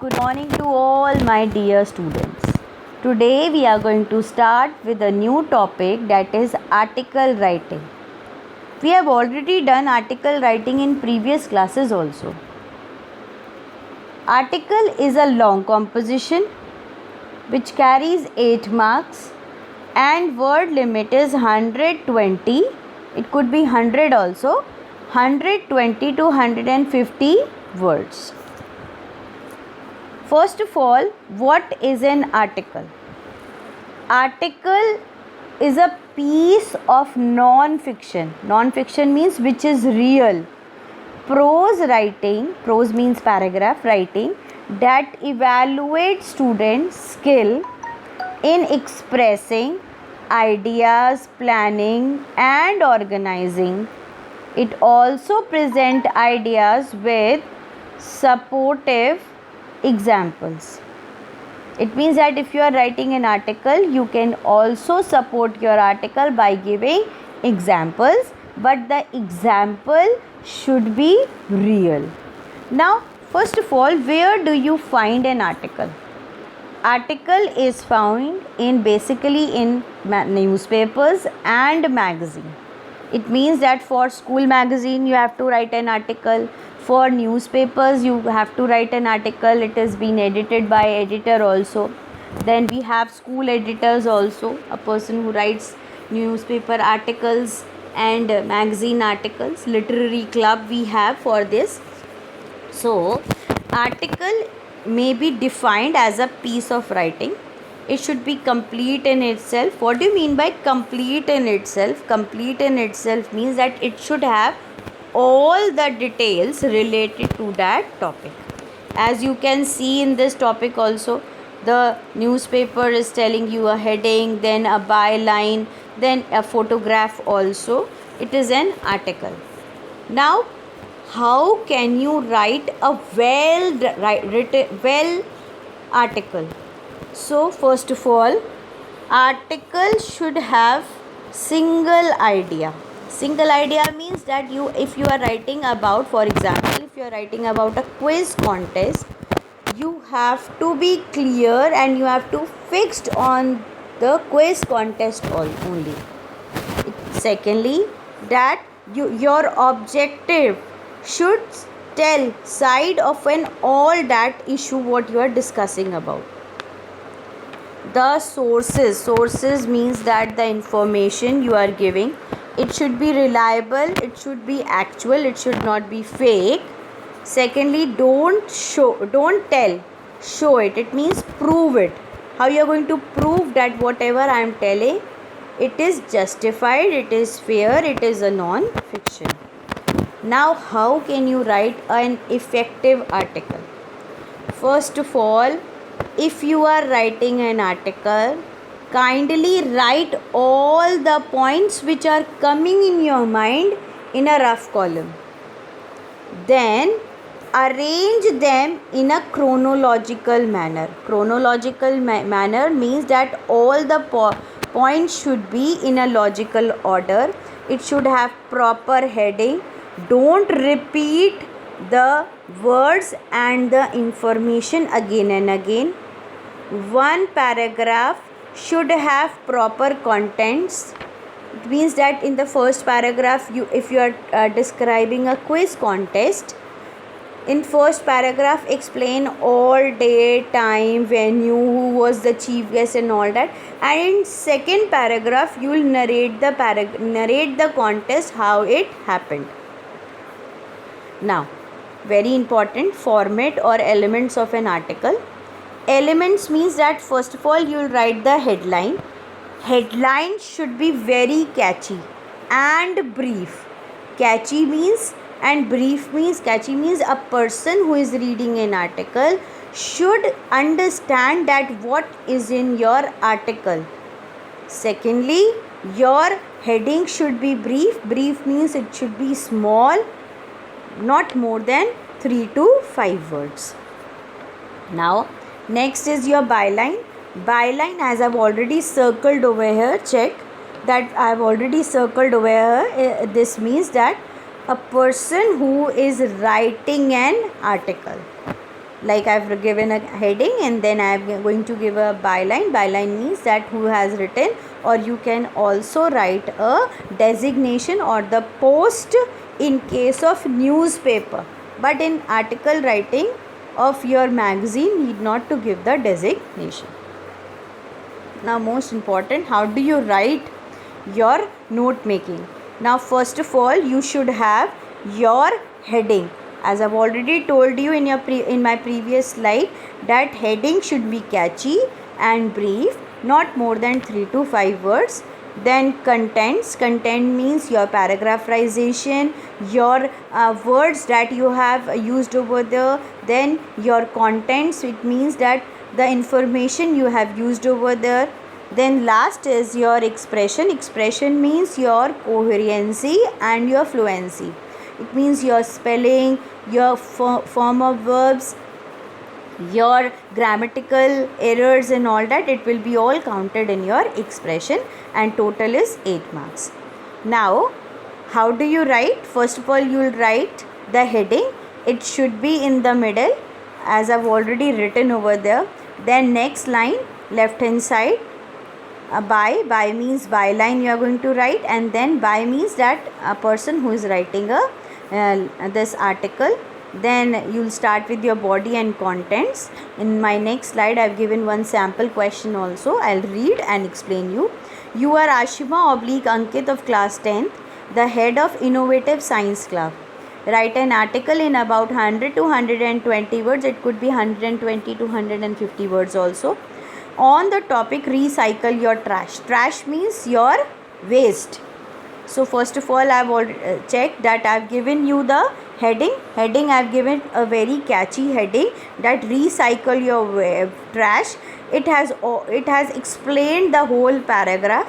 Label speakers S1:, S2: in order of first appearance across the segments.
S1: Good morning to all my dear students. Today we are going to start with a new topic, that is article writing. We have already done article writing in previous classes also. Article is a long composition which carries 8 marks and word limit is 120. It could be 100 also. 120 to 150 words. First of all, what is an article? Article is a piece of non-fiction. Non-fiction means which is real. Prose writing, prose means paragraph writing, that evaluates students' skill in expressing ideas, planning and organizing. It also presents ideas with supportive examples. It means that if you are writing an article, you can also support your article by giving examples, but the example should be real. Now, first of all, where do you find an article? Article is found basically in newspapers and magazine. It means that for school magazine you have to write an article. For newspapers you have to write an article. It has been edited by editor also. Then we have school editors also, a person who writes newspaper articles and magazine articles. Literary club we have for this. So article may be defined as a piece of writing. It should be complete in itself. What do you mean by complete in itself? Complete in itself means that it should have all the details related to that topic. As you can see in this topic also, the newspaper is telling you a heading, then a byline, then a photograph also. It is an article. Now, how can you write a well article? So first of all, article should have single idea. Single idea means that if you are writing about, for example, if you are writing about a quiz contest, you have to be clear and you have to fixed on the quiz contest only. Secondly, that your objective should tell side of all that issue what you are discussing about. The sources means that the information you are giving, it should be reliable, it should be actual, it should not be fake. Secondly, don't tell, show it. It means prove it. How you are going to prove that whatever I am telling, it is justified, it is fair, it is a non-fiction. Now, how can you write an effective article? First of all, if you are writing an article, kindly write all the points which are coming in your mind in a rough column. Then arrange them in a chronological manner. Chronological manner means that all the points should be in a logical order. It should have proper heading. Don't repeat the words and the information again and again. One paragraph should have proper contents. It means that in the first paragraph, if you are describing a quiz contest, in first paragraph explain all date, time, venue, who was the chief guest and all that, and in second paragraph you will narrate the contest, how it happened. Now, very important, format or elements of an article. Elements means that first of all you will write the headline. Headline should be very catchy and brief. Catchy means and brief means, catchy means a person who is reading an article should understand that what is in your article. Secondly, your heading should be brief. Brief means it should be small, not more than 3 to 5 words. Now, next is your byline. Byline, as I have already circled over here, check that I have already circled over here. This means that a person who is writing an article. Like I've given a heading and then I'm going to give a byline. Byline means that who has written, or you can also write a designation or the post in case of newspaper. But in article writing of your magazine, need not to give the designation. Now most important, how do you write your note making? Now first of all, you should have your heading. As I've already told you in my previous slide, that heading should be catchy and brief, not more than 3 to 5 words. Then contents. Content means your paragraphization, your words that you have used over there. Then your contents, it means that the information you have used over there. Then last is your expression. Expression means your coherency and your fluency. It means your spelling, your form of verbs, your grammatical errors and all that. It will be all counted in your expression, and total is 8 marks. Now, how do you write? First of all, you will write the heading. It should be in the middle, as I've already written over there. Then next line, left hand side, by means byline you are going to write, and then by means that a person who is writing this article. Then you'll start with your body and contents. In my next slide, I've given one sample question also. I'll read and explain you. You are Ashima / Ankit of class 10th, the head of Innovative Science Club. Write an article in about 100 to 120 words. It could be 120 to 150 words also. On the topic recycle your trash. Trash means your waste. So first of all, I've already checked that I've given you the heading. I've given a very catchy heading, that recycle your trash. It has explained the whole paragraph.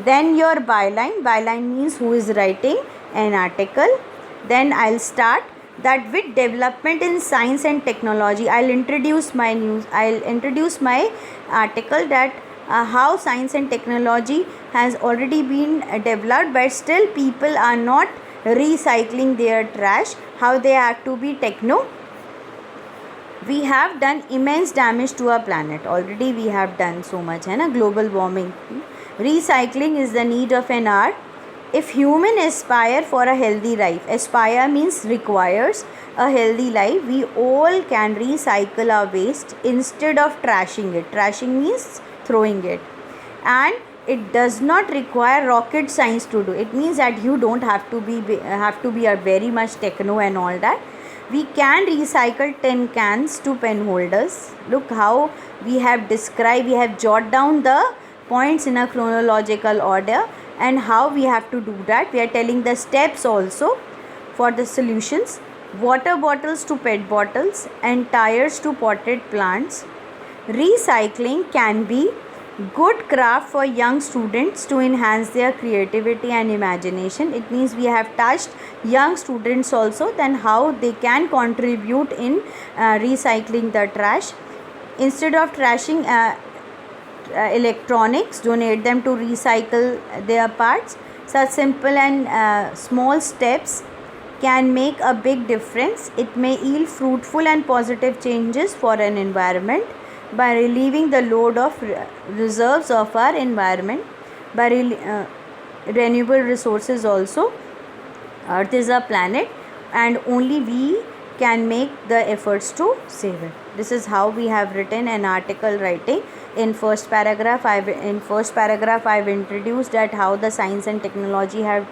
S1: Then your byline. Byline means who is writing an article. Then I'll start that with development in science and technology. I'll introduce my article, that how science and technology has already been developed, but still people are not recycling their trash. How they have to be techno. We have done immense damage to our planet. Already we have done so much, है ना, global warming. Recycling is the need of an hour. If human aspire for a healthy life, aspire means requires a healthy life, we all can recycle our waste instead of trashing it. Trashing means throwing it. And it does not require rocket science to do. It means that you don't have to be a very much techno and all that. We can recycle 10 cans to pen holders. Look how we have described, we have jotted down the points in a chronological order, and how we have to do that. We are telling the steps also for the solutions. Water bottles to PET bottles and tires to potted plants. Recycling can be good craft for young students to enhance their creativity and imagination. It means we have touched young students also, then how they can contribute in recycling the trash. Instead of trashing electronics, donate them to recycle their parts. Such simple and small steps can make a big difference. It may yield fruitful and positive changes for an environment by relieving the load of reserves of our environment, by renewable resources also. Earth is a planet and only we can make the efforts to save it. This is how we have written an article writing. In first paragraph I've introduced that how the science and technology have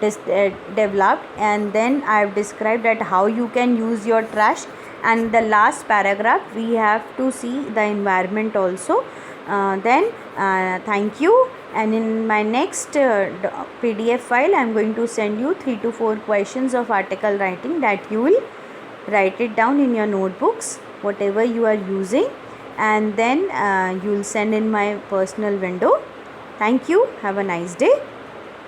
S1: developed, and then I've described that how you can use your trash, and the last paragraph we have to see the environment also. Thank you, and in my next PDF file I am going to send you 3 to 4 questions of article writing that you will write it down in your notebooks, whatever you are using, and then you will send in my personal window. Thank you. Have a nice day.